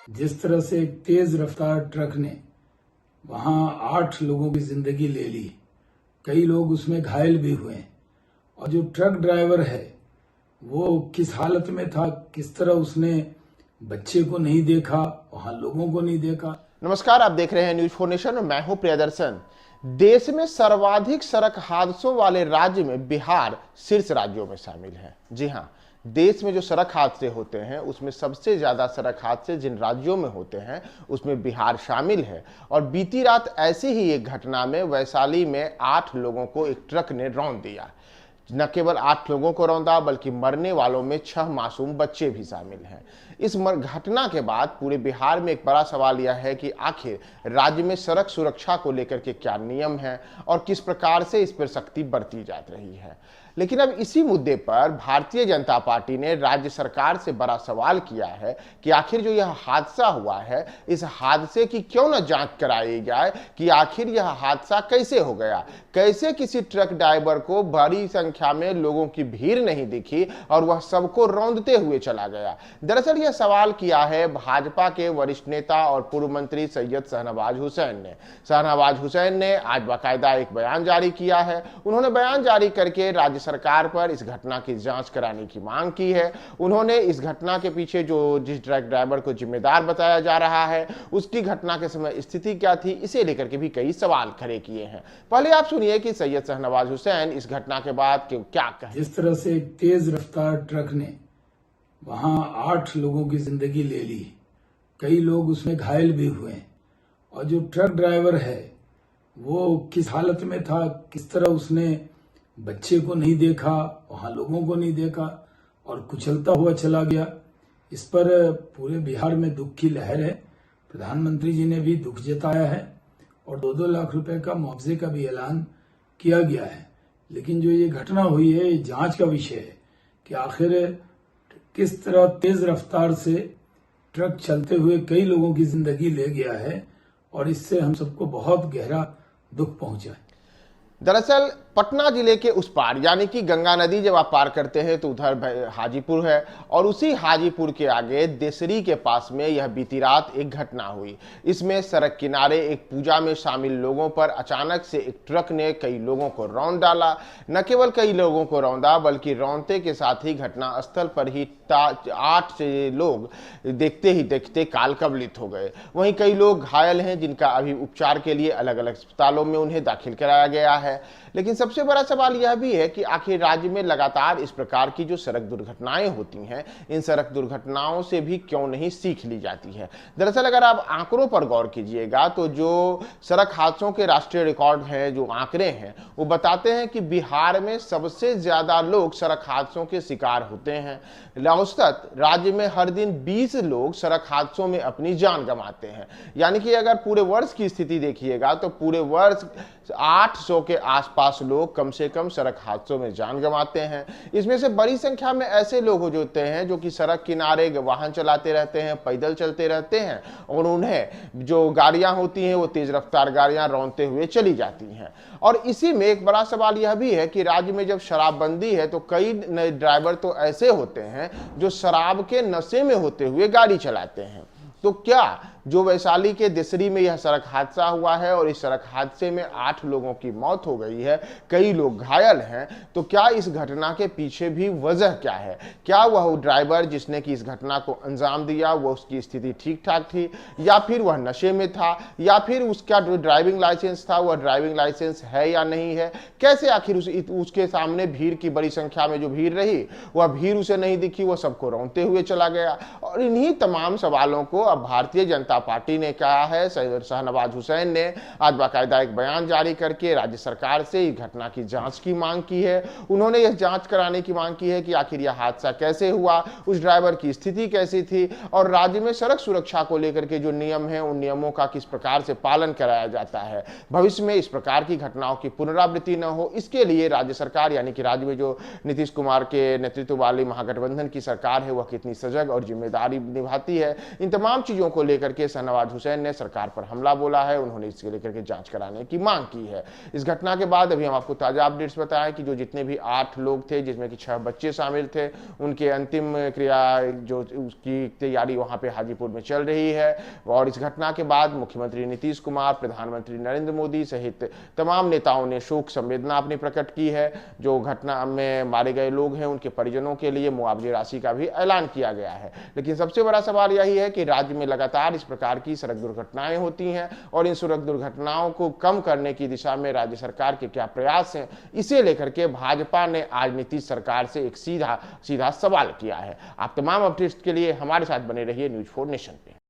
जिस तरह से एक तेज रफ्तार ट्रक ने वहां 8 लोगों की जिंदगी ले ली, कई लोग उसमें घायल भी हुए, और जो ट्रक ड्राइवर है वो किस हालत में था, किस तरह उसने बच्चे को नहीं देखा, वहां लोगों को नहीं देखा। नमस्कार, आप देख रहे हैं न्यूज 4 नेशन और मैं हूं प्रियदर्शन। देश में सर्वाधिक सड़क हादसों वाले राज्य में बिहार शीर्ष राज्यों में शामिल है। जी हां, देश में जो सड़क हादसे होते हैं उसमें सबसे ज्यादा सड़क हादसे जिन राज्यों में होते हैं उसमें बिहार शामिल है। और बीती रात ऐसी ही एक घटना में वैशाली में 8 लोगों को एक ट्रक ने रौंद दिया। न केवल 8 लोगों को रौंदा बल्कि मरने वालों में 6 मासूम बच्चे भी शामिल हैं। इस घटना के बाद पूरे बिहार में एक बड़ा सवाल यह है कि आखिर राज्य में सड़क सुरक्षा को लेकर के क्या नियम हैं और किस प्रकार से इस पर सख्ती बरती जा रही है। लेकिन अब इसी मुद्दे पर भारतीय जनता पार्टी ने राज्य सरकार से बड़ा सवाल किया है कि आखिर जो यह हादसा हुआ है, इस हादसे की क्यों न जांच कराई जाए कि आखिर यह हादसा कैसे हो गया, कैसे किसी ट्रक ड्राइवर को बड़ी संख्या में लोगों की भीड़ नहीं दिखी और वह सबको रौंदते हुए चला गया। दरअसल यह सवाल किया है भाजपा के वरिष्ठ नेता और पूर्व मंत्री सैयद शाहनवाज हुसैन ने। शाहनवाज हुसैन ने आज बाकायदा एक बयान जारी किया है। उन्होंने बयान जारी करके राज्य सरकार पर इस घटना की जांच कराने की मांग की है। उन्होंने इस घटना के पीछे जिस ट्रक ड्राइवर को जिम्मेदार बताया जा रहा है उसकी घटना के समय स्थिति क्या थी, इसे लेकर के भी कई सवाल खड़े किए हैं। पहले आप सुनिए कि सैयद शाहनवाज हुसैन इस घटना के बाद क्या कहे। जिस तरह से एक तेज रफ्तार ट्रक ने वहां 8 लोगों की जिंदगी ले ली, कई लोग उसमें घायल भी हुए, और जो ट्रक ड्राइवर है वो किस हालत में था, किस तरह उसने बच्चे को नहीं देखा, वहां लोगों को नहीं देखा और कुचलता हुआ चला गया। इस पर पूरे बिहार में दुख की लहर है। प्रधानमंत्री जी ने भी दुख जताया है और 2-2 लाख रुपए का मुआवजे का भी ऐलान किया गया है। लेकिन जो ये घटना हुई है, ये जांच का विषय है कि आखिर किस तरह तेज रफ्तार से ट्रक चलते हुए कई लोगों की जिंदगी ले गया है, और इससे हम सबको बहुत गहरा दुख पहुंचा है। दरअसल पटना जिले के उस पार यानी कि गंगा नदी जब आप पार करते हैं तो उधर हाजीपुर है, और उसी हाजीपुर के आगे देसरी के पास में यह बीती रात एक घटना हुई। इसमें सड़क किनारे एक पूजा में शामिल लोगों पर अचानक से एक ट्रक ने कई लोगों को रौंद डाला। न केवल कई लोगों को रौंदा बल्कि रौंदते के साथ ही घटना स्थल पर ही 8 से लोग देखते ही देखते काल कवलित हो गए। वहीं कई लोग घायल हैं जिनका अभी उपचार के लिए अलग अलग अस्पतालों में उन्हें दाखिल कराया गया है। लेकिन सबसे बड़ा सवाल यह भी है कि आखिर राज्य में लगातार इस प्रकार की जो सड़क दुर्घटनाएं होती हैं, इन सड़क दुर्घटनाओं से भी क्यों नहीं सीख ली जाती है। दरअसल अगर आप आंकड़ों पर गौर कीजिएगा तो जो सड़क हादसों के राष्ट्रीय रिकॉर्ड हैं, जो आंकड़े हैं, वो बताते हैं कि बिहार में सबसे ज्यादा लोग सड़क हादसों के शिकार होते हैं। औसत राज्य में हर दिन 20 लोग सड़क हादसों में अपनी जान गंवाते हैं। यानी कि अगर पूरे वर्ष की स्थिति देखिएगा तो पूरे वर्ष 800 के आसपास लोग कम से कम सड़क हादसों में जान गंवाते हैं। इसमें से बड़ी संख्या में ऐसे लोग होते हैं जो कि सड़क किनारे वाहन चलाते रहते हैं, पैदल चलते रहते हैं, और उन्हें जो गाड़ियां होती हैं वो तेज रफ्तार गाड़ियां रौंदते हुए चली जाती हैं। और इसी में एक बड़ा सवाल यह भी है कि राज्य में जब शराबबंदी है तो कई ड्राइवर तो ऐसे होते हैं जो शराब के नशे में होते हुए गाड़ी चलाते हैं। तो क्या जो वैशाली के देसरी में यह सड़क हादसा हुआ है और इस सड़क हादसे में 8 लोगों की मौत हो गई है, कई लोग घायल हैं, तो क्या इस घटना के पीछे भी वजह क्या है? क्या वह ड्राइवर जिसने कि इस घटना को अंजाम दिया वो उसकी स्थिति ठीक ठाक थी, या फिर वह नशे में था, या फिर उसका जो ड्राइविंग लाइसेंस था वह ड्राइविंग लाइसेंस है या नहीं है? कैसे आखिर उसके सामने भीड़ की बड़ी संख्या में जो भीड़ रही वह भीड़ उसे नहीं दिखी, वह सबको रौंदते हुए चला गया? और इन्हीं तमाम सवालों को अब भारतीय जनता पार्टी ने कहा है, सैयद शाहनवाज हुसैन ने आज बाकायदा एक बयान जारी करके राज्य सरकार से इस घटना की जांच की मांग की है। उन्होंने यह जांच कराने की मांग की है कि आखिर यह हादसा कैसे हुआ, उस ड्राइवर की स्थिति कैसी थी, और राज्य में सड़क सुरक्षा को लेकर के जो नियम हैं उन नियमों का किस प्रकार से पालन कराया जाता है। भविष्य में इस प्रकार की घटनाओं की पुनरावृत्ति न हो, इसके लिए राज्य सरकार यानी कि राज्य में जो नीतीश कुमार के नेतृत्व वाली महागठबंधन की सरकार है वह कितनी सजग और जिम्मेदारी निभाती है, इन तमाम चीजों को लेकर के के शाहनवाज हुसैन ने सरकार पर हमला बोला है। उन्होंने इसके लेकर के जांच कराने की मांग की है। इस घटना के बाद अभी हम आपको ताजा अपडेट्स बताएं कि जो जितने भी 8 लोग थे, जिसमें कि 6 बच्चे शामिल थे, उनके अंतिम क्रिया जो उसकी तैयारी वहां पे हाजीपुर में चल रही है। और इस घटना के बाद मुख्यमंत्री नीतीश कुमार, प्रधानमंत्री नरेंद्र मोदी सहित तमाम नेताओं ने शोक संवेदना अपनी प्रकट की है। जो घटना में मारे गए लोग हैं उनके परिजनों के लिए मुआवजे राशि का भी ऐलान किया गया है। लेकिन सबसे बड़ा सवाल यही है कि राज्य में लगातार इस प्रकार की सड़क दुर्घटनाएं होती हैं और इन सड़क दुर्घटनाओं को कम करने की दिशा में राज्य सरकार के क्या प्रयास हैं, इसे लेकर के भाजपा ने आज नीतीश सरकार से एक सीधा सवाल किया है। आप तमाम अपडेट्स के लिए हमारे साथ बने रहिए न्यूज़ 4 नेशन पे।